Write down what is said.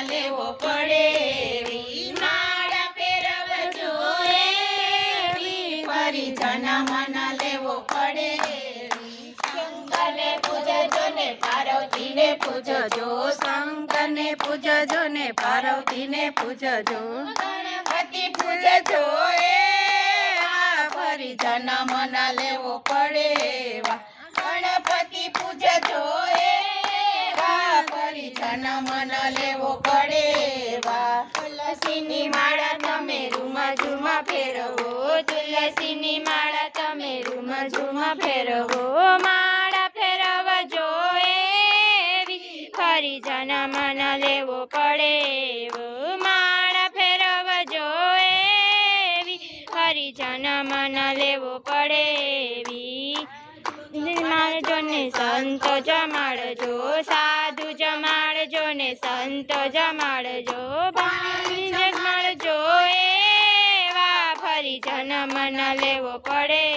લેવો પડે એવી માળા ફેરવજો એવી ફરી જન્મ લેવો પડે એવી શંકરને પૂજજો ને પાર્વતીને પૂજજો શંકરને પૂજજો ને પાર્વતીને પૂજજો ગણપતિ પૂજજો એવા ફરી જન્મ લેવો પડે એવા ગણપતિ પૂજજો એવા ફરી જન્મ લેવો પડે એવા તુલસીની માળા તમે રૂમા ઝુમા ફેરવો તુલસીની માળા તમે રૂમા ઝુમા ફેરવો માળા ફેરવજો એવી ફરી જન્મ લેવો પડે એવો માળા ફેરવજો એવી ફરી જન્મ લેવો પડે એવી જમાડજો ને સંતો જમાડજો સાધુ જમાડજો ને સંતો જમાડજો પાણી જમાડજો એવા ફરી જન્મ લેવો પડે।